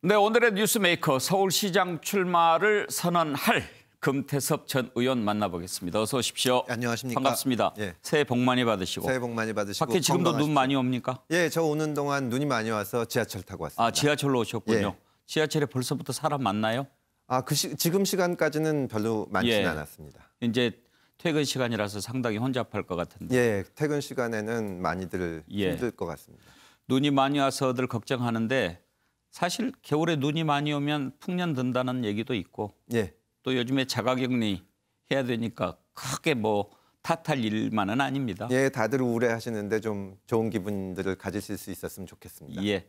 네, 오늘의 뉴스메이커 서울시장 출마를 선언할 금태섭 전 의원 만나보겠습니다. 어서 오십시오. 안녕하십니까. 반갑습니다. 예. 새해 복 많이 받으시고. 새해 복 많이 받으시고. 밖에 지금도 눈 많이 옵니까? 예, 저 오는 동안 눈이 많이 와서 지하철 타고 왔습니다. 아, 지하철로 오셨군요. 예. 지하철에 벌써부터 사람 많나요? 아, 지금 시간까지는 별로 많지는 예. 않았습니다. 이제 퇴근 시간이라서 상당히 혼잡할 것 같은데. 예, 퇴근 시간에는 많이들 예. 힘들 것 같습니다. 눈이 많이 와서들 걱정하는데 사실 겨울에 눈이 많이 오면 풍년 든다는 얘기도 있고 예. 또 요즘에 자가격리 해야 되니까 크게 뭐 탓할 일만은 아닙니다. 예, 다들 우울해하시는데 좀 좋은 기분들을 가지실 수 있었으면 좋겠습니다. 예.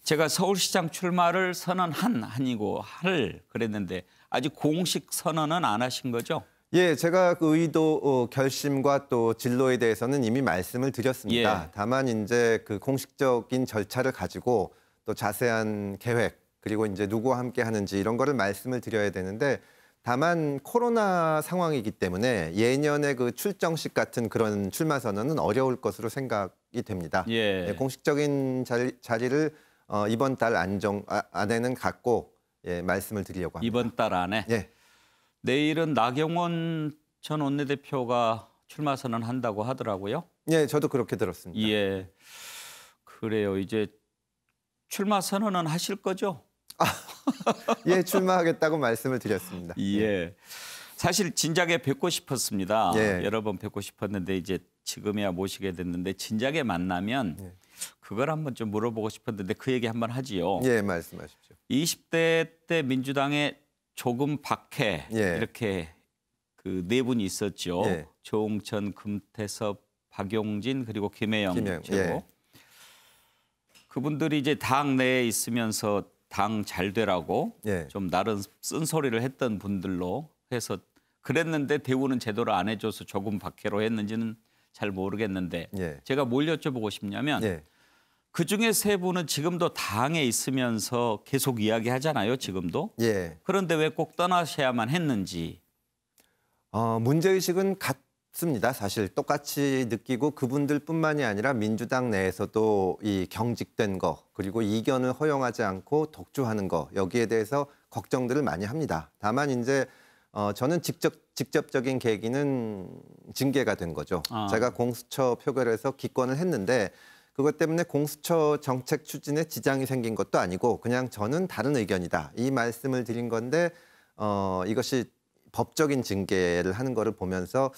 제가 서울시장 출마를 선언한이고 할 그랬는데 아직 공식 선언은 안 하신 거죠? 예, 제가 그 의도, 결심과 또 진로에 대해서는 이미 말씀을 드렸습니다. 예. 다만 이제 그 공식적인 절차를 가지고 또 자세한 계획 그리고 이제 누구와 함께 하는지 이런 거를 말씀을 드려야 되는데 다만 코로나 상황이기 때문에 예년의 그 출정식 같은 그런 출마 선언은 어려울 것으로 생각이 됩니다. 예. 예, 공식적인 자리를 이번 달 안에는 갖고 예, 말씀을 드리려고 합니다. 이번 달 안에? 예. 내일은 나경원 전 원내대표가 출마 선언한다고 하더라고요. 예, 저도 그렇게 들었습니다. 예. 그래요. 이제 출마 선언은 하실 거죠? 예, 출마하겠다고 말씀을 드렸습니다. 예. 사실 진작에 뵙고 싶었습니다. 예. 여러 번 뵙고 싶었는데 이제 지금이야 모시게 됐는데 진작에 만나면 예. 그걸 한번 좀 물어보고 싶었는데 그 얘기 한번 하지요. 예, 말씀하십시오. 20대 때 민주당에 조금 박해 예. 이렇게 그 네 분이 있었죠. 예. 조응천, 금태섭, 박용진 그리고 김혜영 최고. 예. 그분들이 이제 당 내에 있으면서 당 잘 되라고 예. 좀 나름 쓴소리를 했던 분들로 해서 그랬는데 대우는 제대로 안 해줘서 조금 박해로 했는지는 잘 모르겠는데 예. 제가 뭘 여쭤보고 싶냐면 예. 그중에 세 분은 지금도 당에 있으면서 계속 이야기하잖아요. 지금도. 예. 그런데 왜 꼭 떠나셔야만 했는지. 문제의식은 같습니다. 사실 똑같이 느끼고 그분들뿐만이 아니라 민주당 내에서도 이 경직된 거 그리고 이견을 허용하지 않고 독주하는 거 여기에 대해서 걱정들을 많이 합니다. 다만 이제 저는 직접적인 계기는 징계가 된 거죠. 제가 공수처 표결에서 기권을 했는데 그것 때문에 공수처 정책 추진에 지장이 생긴 것도 아니고 그냥 저는 다른 의견이다. 이 말씀을 드린 건데 이것이 법적인 징계를 하는 거를 보면서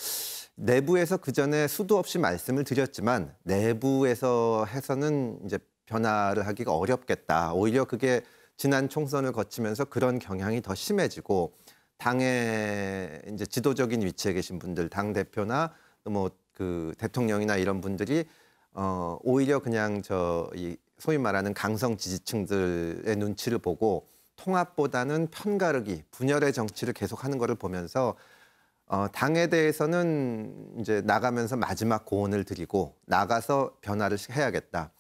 내부에서 그전에 수도 없이 말씀을 드렸지만 내부에서 해서는 이제 변화를 하기가 어렵겠다. 오히려 그게 지난 총선을 거치면서 그런 경향이 더 심해지고 당의 이제 지도적인 위치에 계신 분들, 당 대표나 또 뭐 그 대통령이나 이런 분들이 오히려 그냥 이 소위 말하는 강성 지지층들의 눈치를 보고 통합보다는 편가르기, 분열의 정치를 계속하는 것을 보면서 당에 대해서는 이제 나가면서 마지막 고언을 드리고 나가서 변화를 해야겠다.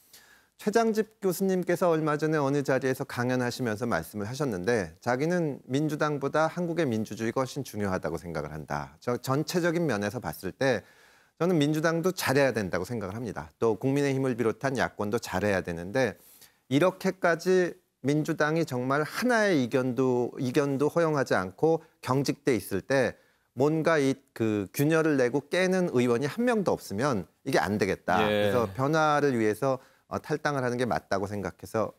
최장집 교수님께서 얼마 전에 어느 자리에서 강연하시면서 말씀을 하셨는데 자기는 민주당보다 한국의 민주주의가 훨씬 중요하다고 생각을 한다. 저 전체적인 면에서 봤을 때 저는 민주당도 잘해야 된다고 생각을 합니다. 또 국민의힘을 비롯한 야권도 잘해야 되는데 이렇게까지 민주당이 정말 하나의 이견도 허용하지 않고 경직돼 있을 때 뭔가 그 균열을 내고 깨는 의원이 한 명도 없으면 이게 안 되겠다. 예. 그래서 변화를 위해서 탈당을 하는 게 맞다고 생각해서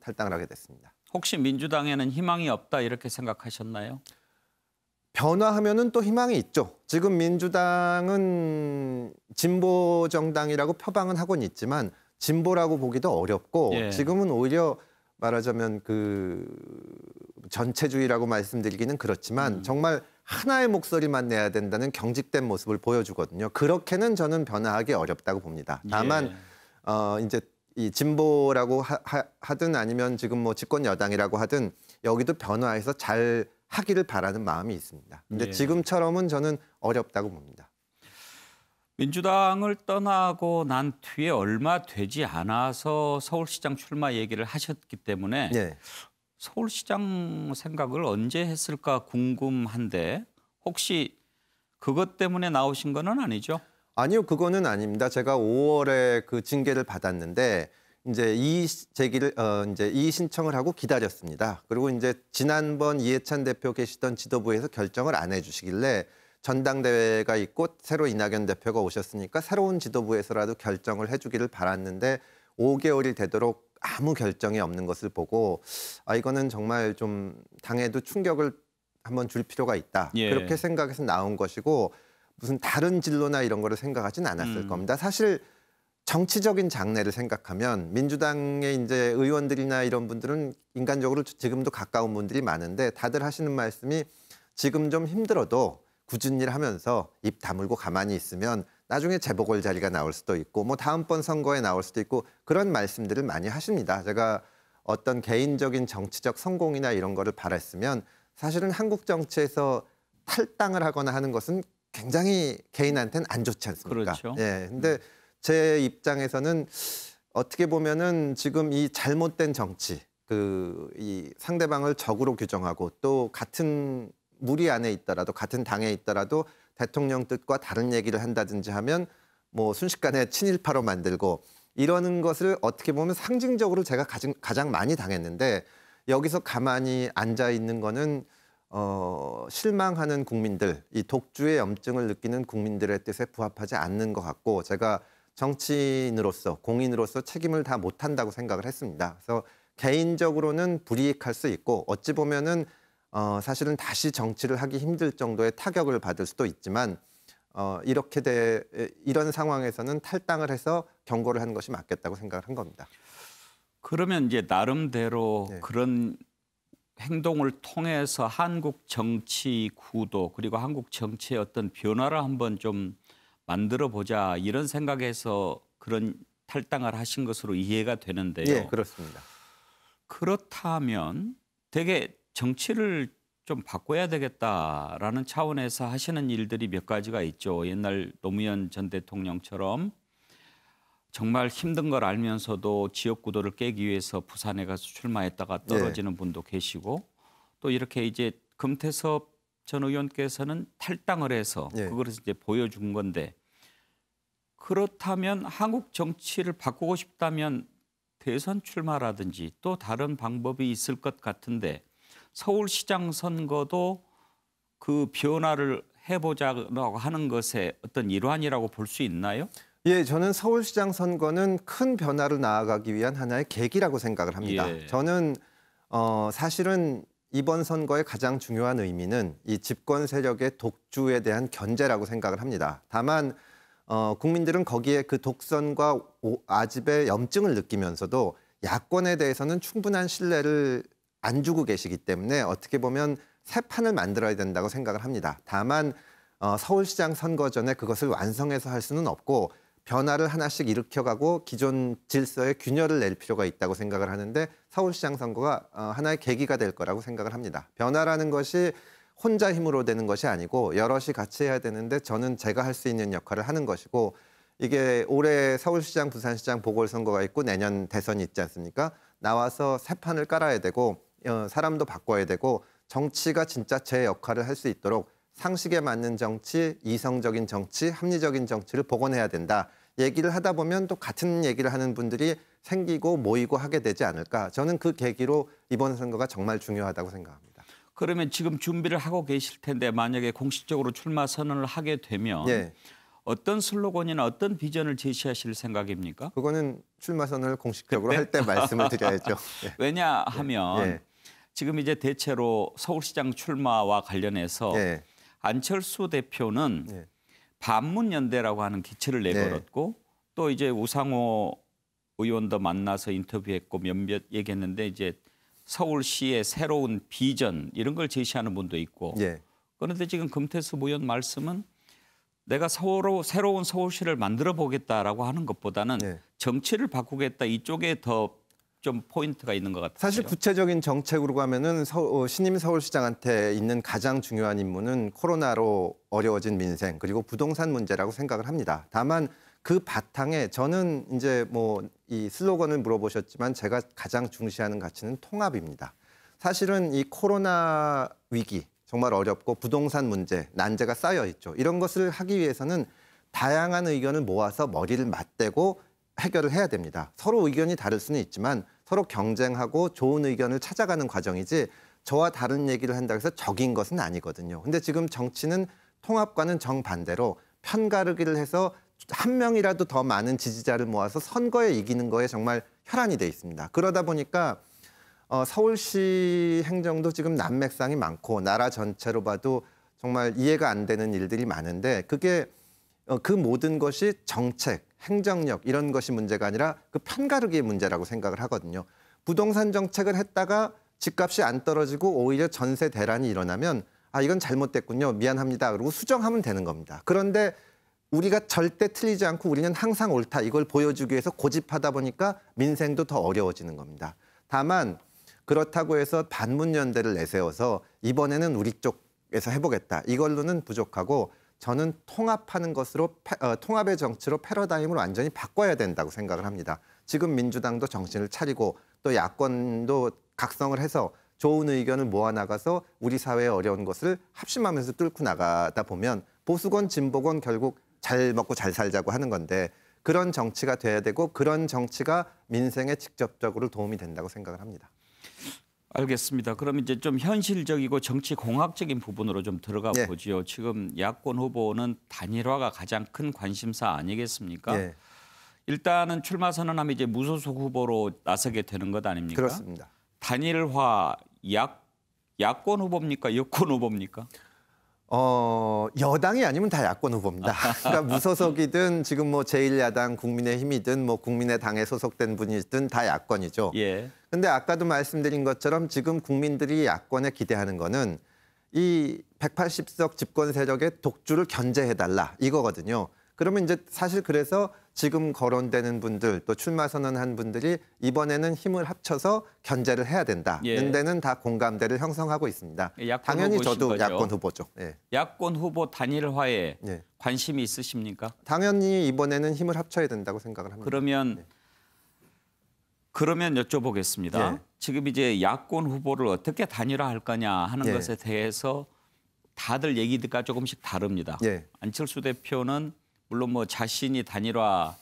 탈당을 하게 됐습니다. 혹시 민주당에는 희망이 없다 이렇게 생각하셨나요? 변화하면은 또 희망이 있죠. 지금 민주당은 진보 정당이라고 표방은 하고는 있지만 진보라고 보기도 어렵고 예. 지금은 오히려 말하자면 그 전체주의라고 말씀드리기는 그렇지만 정말 하나의 목소리만 내야 된다는 경직된 모습을 보여주거든요. 그렇게는 저는 변화하기 어렵다고 봅니다. 다만 이제 이 진보라고 하든 아니면 지금 뭐 집권 여당이라고 하든 여기도 변화해서 잘 하기를 바라는 마음이 있습니다. 근데 지금처럼은 저는 어렵다고 봅니다. 민주당을 떠나고 난 뒤에 얼마 되지 않아서 서울시장 출마 얘기를 하셨기 때문에 예. 서울시장 생각을 언제 했을까 궁금한데 혹시 그것 때문에 나오신 건 아니죠? 아니요, 그거는 아닙니다. 제가 5월에 그 징계를 받았는데 이제 이의 제기를 이제 이의 신청을 하고 기다렸습니다. 그리고 이제 지난번 이해찬 대표 계시던 지도부에서 결정을 안 해주시길래 전당대회가 있고 새로 이낙연 대표가 오셨으니까 새로운 지도부에서라도 결정을 해주기를 바랐는데 5개월이 되도록 아무 결정이 없는 것을 보고 이거는 정말 좀 당에도 충격을 한번 줄 필요가 있다. 예. 그렇게 생각해서 나온 것이고 무슨 다른 진로나 이런 거를 생각하진 않았을 겁니다. 사실 정치적인 장래를 생각하면 민주당의 이제 의원들이나 이런 분들은 인간적으로 지금도 가까운 분들이 많은데 다들 하시는 말씀이 지금 좀 힘들어도 굳은 일 하면서 입 다물고 가만히 있으면 나중에 재보궐 자리가 나올 수도 있고 뭐 다음번 선거에 나올 수도 있고 그런 말씀들을 많이 하십니다. 제가 어떤 개인적인 정치적 성공이나 이런 거를 바랐으면 사실은 한국 정치에서 탈당을 하거나 하는 것은 굉장히 개인한테는 안 좋지 않습니까? 그렇죠. 예. 근데 제 입장에서는 어떻게 보면은 지금 이 잘못된 정치, 이 상대방을 적으로 규정하고 또 같은 무리 안에 있더라도 같은 당에 있더라도 대통령 뜻과 다른 얘기를 한다든지 하면 뭐 순식간에 친일파로 만들고 이러는 것을 어떻게 보면 상징적으로 제가 가장 많이 당했는데 여기서 가만히 앉아 있는 거는 실망하는 국민들, 이 독주의 염증을 느끼는 국민들의 뜻에 부합하지 않는 것 같고 제가 정치인으로서 공인으로서 책임을 다 못한다고 생각을 했습니다. 그래서 개인적으로는 불이익할 수 있고 어찌 보면은 사실은 다시 정치를 하기 힘들 정도의 타격을 받을 수도 있지만 이런 상황에서는 탈당을 해서 경고를 하는 것이 맞겠다고 생각을 한 겁니다. 그러면 이제 나름대로 네. 그런 행동을 통해서 한국 정치 구도 그리고 한국 정치의 어떤 변화를 한번 좀 만들어 보자 이런 생각에서 그런 탈당을 하신 것으로 이해가 되는데요. 예, 그렇습니다. 그렇다면 되게 정치를 좀 바꿔야 되겠다라는 차원에서 하시는 일들이 몇 가지가 있죠. 옛날 노무현 전 대통령처럼 정말 힘든 걸 알면서도 지역 구도를 깨기 위해서 부산에 가서 출마했다가 떨어지는 분도 계시고 또 이렇게 이제 금태섭 전 의원께서는 탈당을 해서 예. 그걸 이제 보여준 건데 그렇다면 한국 정치를 바꾸고 싶다면 대선 출마라든지 또 다른 방법이 있을 것 같은데 서울시장 선거도 그 변화를 해보자고 하는 것의 어떤 일환이라고 볼 수 있나요? 예, 저는 서울시장 선거는 큰 변화를 나아가기 위한 하나의 계기라고 생각을 합니다. 예. 저는 사실은 이번 선거의 가장 중요한 의미는 이 집권 세력의 독주에 대한 견제라고 생각을 합니다. 다만 국민들은 거기에 그 독선과 아집의 염증을 느끼면서도 야권에 대해서는 충분한 신뢰를 안 주고 계시기 때문에 어떻게 보면 새 판을 만들어야 된다고 생각을 합니다. 다만 서울시장 선거 전에 그것을 완성해서 할 수는 없고 변화를 하나씩 일으켜가고 기존 질서에 균열을 낼 필요가 있다고 생각을 하는데 서울시장 선거가 하나의 계기가 될 거라고 생각을 합니다. 변화라는 것이 혼자 힘으로 되는 것이 아니고 여럿이 같이 해야 되는데 저는 제가 할 수 있는 역할을 하는 것이고 이게 올해 서울시장, 부산시장 보궐선거가 있고 내년 대선이 있지 않습니까? 나와서 새 판을 깔아야 되고 사람도 바꿔야 되고 정치가 진짜 제 역할을 할 수 있도록 상식에 맞는 정치, 이성적인 정치, 합리적인 정치를 복원해야 된다. 얘기를 하다 보면 또 같은 얘기를 하는 분들이 생기고 모이고 하게 되지 않을까. 저는 그 계기로 이번 선거가 정말 중요하다고 생각합니다. 그러면 지금 준비를 하고 계실 텐데 만약에 공식적으로 출마 선언을 하게 되면 예, 어떤 슬로건이나 어떤 비전을 제시하실 생각입니까? 그거는 출마 선언을 공식적으로 할 때 말씀을 드려야죠. 예. 왜냐하면 예. 지금 이제 대체로 서울시장 출마와 관련해서 예. 안철수 대표는 예. 반문연대라고 하는 기치를 내걸었고 또 이제 우상호 의원도 만나서 인터뷰했고 몇몇 얘기했는데 이제 서울시의 새로운 비전 이런 걸 제시하는 분도 있고 예. 그런데 지금 금태섭 의원 말씀은 내가 새로운 서울시를 만들어 보겠다라고 하는 것보다는 예. 정치를 바꾸겠다 이쪽에 더 좀 포인트가 있는 것 같아요. 사실 구체적인 정책으로 가면은 신임 서울시장한테 있는 가장 중요한 임무는 코로나로 어려워진 민생 그리고 부동산 문제라고 생각을 합니다. 다만 그 바탕에 저는 이제 뭐 이 슬로건을 물어보셨지만 제가 가장 중시하는 가치는 통합입니다. 사실은 이 코로나 위기 정말 어렵고 부동산 문제, 난제가 쌓여 있죠. 이런 것을 하기 위해서는 다양한 의견을 모아서 머리를 맞대고 해결을 해야 됩니다. 서로 의견이 다를 수는 있지만 서로 경쟁하고 좋은 의견을 찾아가는 과정이지 저와 다른 얘기를 한다고 해서 적인 것은 아니거든요. 근데 지금 정치는 통합과는 정반대로 편가르기를 해서 한 명이라도 더 많은 지지자를 모아서 선거에 이기는 거에 정말 혈안이 돼 있습니다. 그러다 보니까 서울시 행정도 지금 난맥상이 많고 나라 전체로 봐도 정말 이해가 안 되는 일들이 많은데 그게 그 모든 것이 정책, 행정력 이런 것이 문제가 아니라 그 편가르기의 문제라고 생각을 하거든요. 부동산 정책을 했다가 집값이 안 떨어지고 오히려 전세 대란이 일어나면 아 이건 잘못됐군요. 미안합니다. 그리고 수정하면 되는 겁니다. 그런데 우리가 절대 틀리지 않고 우리는 항상 옳다. 이걸 보여주기 위해서 고집하다 보니까 민생도 더 어려워지는 겁니다. 다만 그렇다고 해서 반문연대를 내세워서 이번에는 우리 쪽에서 해보겠다. 이걸로는 부족하고 저는 통합하는 것으로 통합의 정치로 패러다임을 완전히 바꿔야 된다고 생각을 합니다. 지금 민주당도 정신을 차리고 또 야권도 각성을 해서 좋은 의견을 모아나가서 우리 사회의 어려운 것을 합심하면서 뚫고 나가다 보면 보수건 진보건 결국 잘 먹고 잘 살자고 하는 건데 그런 정치가 돼야 되고 그런 정치가 민생에 직접적으로 도움이 된다고 생각을 합니다. 알겠습니다. 그럼 이제 좀 현실적이고 정치 공학적인 부분으로 좀 들어가 예. 보지요. 지금 야권 후보는 단일화가 가장 큰 관심사 아니겠습니까? 예, 일단은 출마 선언하면 이제 무소속 후보로 나서게 되는 것 아닙니까? 그렇습니다. 단일화 야권 후보입니까? 여권 후보입니까? 여당이 아니면 다 야권 후보입니다. 그러니까 무소속이든 지금 뭐 제1야당 국민의힘이든 뭐 국민의당에 소속된 분이든 다 야권이죠. 예. 근데 아까도 말씀드린 것처럼 지금 국민들이 야권에 기대하는 거는 이 180석 집권 세력의 독주를 견제해달라 이거거든요. 그러면 이제 사실 그래서 지금 거론되는 분들 또 출마 선언한 분들이 이번에는 힘을 합쳐서 견제를 해야 된다. 예. 는 데는 다 공감대를 형성하고 있습니다. 야권 당연히 후보신 저도 거죠. 야권 후보죠. 예. 야권 후보 단일화에 예. 관심이 있으십니까? 당연히 이번에는 힘을 합쳐야 된다고 생각을 합니다. 그러면 여쭤보겠습니다. 예. 지금 이제 야권 후보를 어떻게 단일화할 거냐 하는 예. 것에 대해서 다들 얘기가 조금씩 다릅니다. 예. 안철수 대표는 물론 뭐 자신으로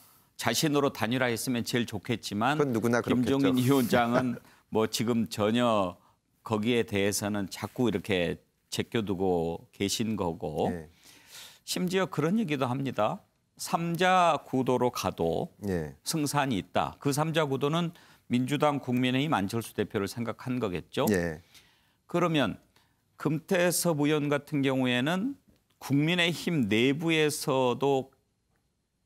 단일화했으면 제일 좋겠지만 그건 누구나 그렇겠죠. 김종인 위원장은 뭐 지금 전혀 거기에 대해서는 자꾸 이렇게 제껴두고 계신 거고 예. 심지어 그런 얘기도 합니다. 3자 구도로 가도 예. 승산이 있다. 그 3자 구도는 민주당, 국민의힘, 안철수 대표를 생각한 거겠죠. 예. 그러면 금태섭 의원 같은 경우에는 국민의힘 내부에서도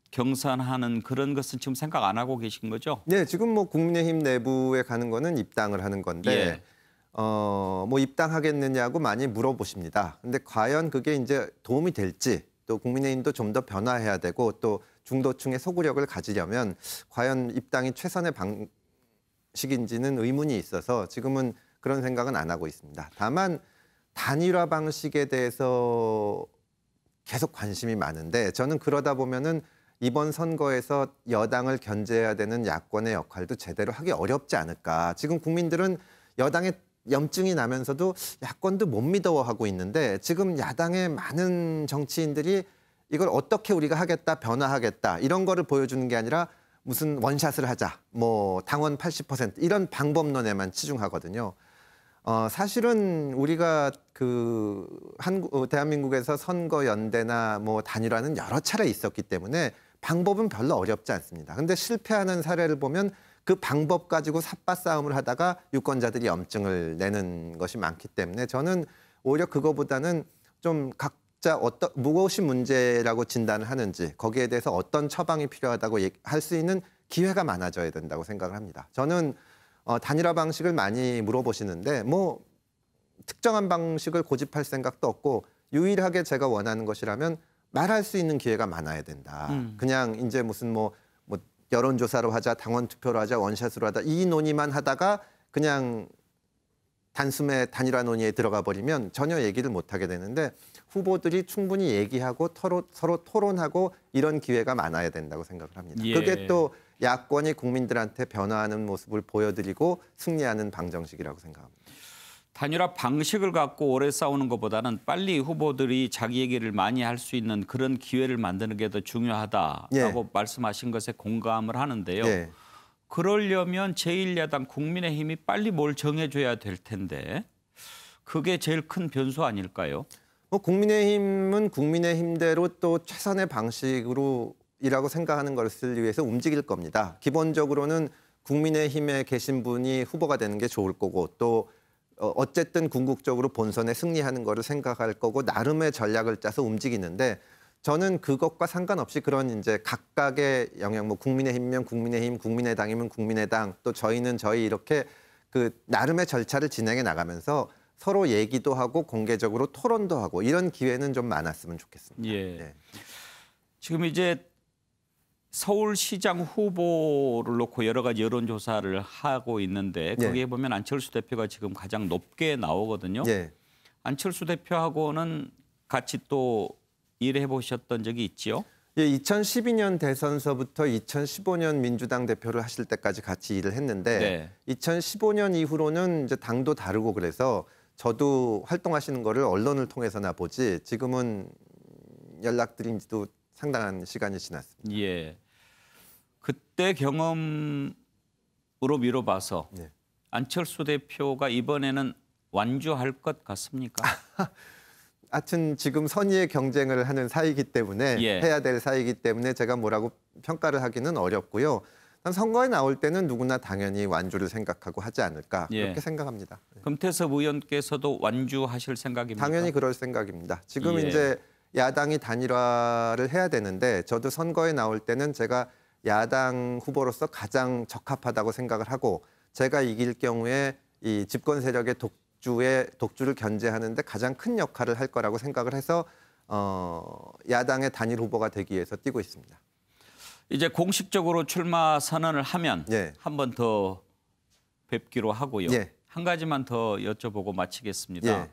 경선하는 그런 것은 지금 생각 안 하고 계신 거죠? 네, 지금 뭐 국민의힘 내부에 가는 거는 입당을 하는 건데, 예. 뭐 입당하겠느냐고 많이 물어보십니다. 근데 과연 그게 이제 도움이 될지, 또 국민의힘도 좀 더 변화해야 되고, 또 중도층의 소구력을 가지려면 과연 입당이 최선의 방식인지는 의문이 있어서 지금은 그런 생각은 안 하고 있습니다. 다만 단일화 방식에 대해서 계속 관심이 많은데 저는 그러다 보면은 이번 선거에서 여당을 견제해야 되는 야권의 역할도 제대로 하기 어렵지 않을까. 지금 국민들은 여당의 염증이 나면서도 야권도 못 믿어하고 있는데 지금 야당의 많은 정치인들이 이걸 어떻게 우리가 하겠다, 변화하겠다 이런 거를 보여주는 게 아니라 무슨 원샷을 하자, 뭐 당원 80% 이런 방법론에만 치중하거든요. 사실은 우리가 대한민국에서 선거 연대나 뭐 단일화는 여러 차례 있었기 때문에 방법은 별로 어렵지 않습니다. 근데 실패하는 사례를 보면 그 방법 가지고 삿바싸움을 하다가 유권자들이 염증을 내는 것이 많기 때문에 저는 오히려 그거보다는 좀 각자 무엇이 문제라고 진단을 하는지 거기에 대해서 어떤 처방이 필요하다고 할 수 있는 기회가 많아져야 된다고 생각을 합니다. 저는 단일화 방식을 많이 물어보시는데 뭐 특정한 방식을 고집할 생각도 없고 유일하게 제가 원하는 것이라면 말할 수 있는 기회가 많아야 된다. 그냥 이제 무슨 뭐 여론조사로 하자, 당원 투표로 하자, 원샷으로 하자 이 논의만 하다가 그냥 단숨에 단일화 논의에 들어가 버리면 전혀 얘기를 못 하게 되는데 후보들이 충분히 얘기하고 서로 토론하고 이런 기회가 많아야 된다고 생각을 합니다. 예. 그게 또 야권이 국민들한테 변화하는 모습을 보여드리고 승리하는 방정식이라고 생각합니다. 단일화 방식을 갖고 오래 싸우는 것보다는 빨리 후보들이 자기 얘기를 많이 할 수 있는 그런 기회를 만드는 게 더 중요하다라고 예. 말씀하신 것에 공감을 하는데요. 예. 그러려면 제1야당 국민의힘이 빨리 뭘 정해줘야 될 텐데 그게 제일 큰 변수 아닐까요? 뭐 국민의힘은 국민의힘대로 또 최선의 방식으로 이라고 생각하는 것을 위해서 움직일 겁니다. 기본적으로는 국민의힘에 계신 분이 후보가 되는 게 좋을 거고 또 어쨌든 궁극적으로 본선에 승리하는 거를 생각할 거고 나름의 전략을 짜서 움직이는데 저는 그것과 상관없이 그런 이제 각각의 영역 뭐 국민의힘이면 국민의힘, 국민의당이면 국민의당 또 저희는 저희 이렇게 그 나름의 절차를 진행해 나가면서 서로 얘기도 하고 공개적으로 토론도 하고 이런 기회는 좀 많았으면 좋겠습니다. 예. 네. 지금 이제 서울시장 후보를 놓고 여러 가지 여론조사를 하고 있는데 거기에 보면 안철수 대표가 지금 가장 높게 나오거든요. 예. 안철수 대표하고는 같이 또 일해 보셨던 적이 있지요? 예, 2012년 대선서부터 2015년 민주당 대표를 하실 때까지 같이 일을 했는데 네. 2015년 이후로는 이제 당도 다르고 그래서 저도 활동하시는 거를 언론을 통해서나 보지 지금은 연락드린 지도 상당한 시간이 지났습니다. 예. 그때 경험으로 미뤄봐서 네. 안철수 대표가 이번에는 완주할 것 같습니까? 하여튼 지금 선의의 경쟁을 하는 사이기 때문에 예. 해야 될 사이기 때문에 제가 뭐라고 평가를 하기는 어렵고요. 선거에 나올 때는 누구나 당연히 완주를 생각하고 하지 않을까 예. 그렇게 생각합니다. 금태섭 의원께서도 완주하실 생각입니까? 당연히 그럴 생각입니다. 지금 예. 이제 야당이 단일화를 해야 되는데 저도 선거에 나올 때는 제가 야당 후보로서 가장 적합하다고 생각을 하고 제가 이길 경우에 이 집권 세력의 독주를 견제하는데 가장 큰 역할을 할 거라고 생각을 해서 야당의 단일 후보가 되기 위해서 뛰고 있습니다. 이제 공식적으로 출마 선언을 하면 예. 한 번 더 뵙기로 하고요. 예. 한 가지만 더 여쭤보고 마치겠습니다. 예.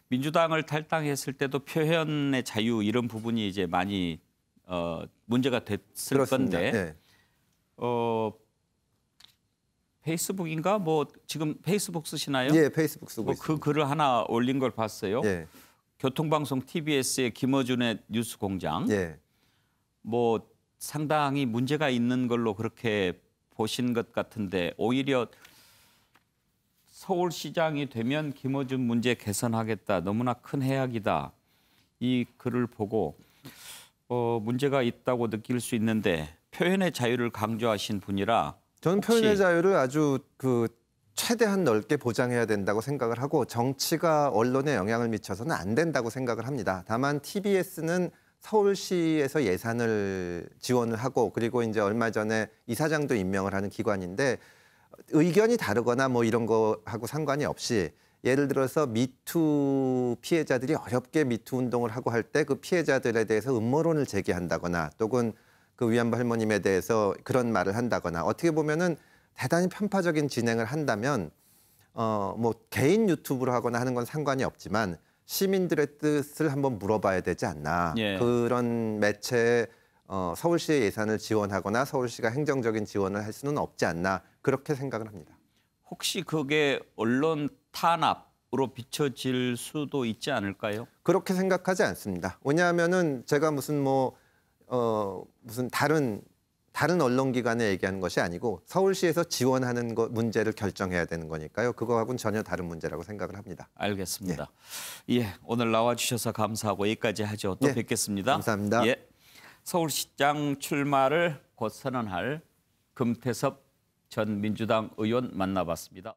민주당을 탈당했을 때도 표현의 자유 이런 부분이 이제 많이 문제가 됐을 그렇습니다. 건데 예. 페이스북인가 뭐 지금 페이스북 쓰시나요? 예, 페이스북 쓰고 그 있습니다. 글을 하나 올린 걸 봤어요. 예. 교통방송 TBS의 김어준의 뉴스공장. 예. 뭐 상당히 문제가 있는 걸로 그렇게 보신 것 같은데 오히려 서울시장이 되면 김어준 문제 개선하겠다. 너무나 큰 해악이다. 이 글을 보고 문제가 있다고 느낄 수 있는데 표현의 자유를 강조하신 분이라 저는 혹시- 표현의 자유를 아주 최대한 넓게 보장해야 된다고 생각을 하고 정치가 언론에 영향을 미쳐서는 안 된다고 생각을 합니다. 다만 TBS는 서울시에서 예산을 지원을 하고 그리고 이제 얼마 전에 이사장도 임명을 하는 기관인데 의견이 다르거나 뭐 이런 거하고 상관이 없이 예를 들어서 미투 피해자들이 어렵게 미투 운동을 하고 할 때 그 피해자들에 대해서 음모론을 제기한다거나 또는 그 위안부 할머님에 대해서 그런 말을 한다거나 어떻게 보면은 대단히 편파적인 진행을 한다면 뭐 개인 유튜브로 하거나 하는 건 상관이 없지만 시민들의 뜻을 한번 물어봐야 되지 않나. 예. 그런 매체에 서울시의 예산을 지원하거나 서울시가 행정적인 지원을 할 수는 없지 않나. 그렇게 생각을 합니다. 혹시 그게 언론 탄압으로 비춰질 수도 있지 않을까요? 그렇게 생각하지 않습니다. 왜냐하면은 제가 무슨 다른 언론기관에 얘기하는 것이 아니고 서울시에서 지원하는 문제를 결정해야 되는 거니까요. 그거하고는 전혀 다른 문제라고 생각을 합니다. 알겠습니다. 예, 오늘 나와주셔서 감사하고 여기까지 하죠. 또 예, 뵙겠습니다. 감사합니다. 예, 서울시장 출마를 곧 선언할 금태섭 전 민주당 의원 만나봤습니다.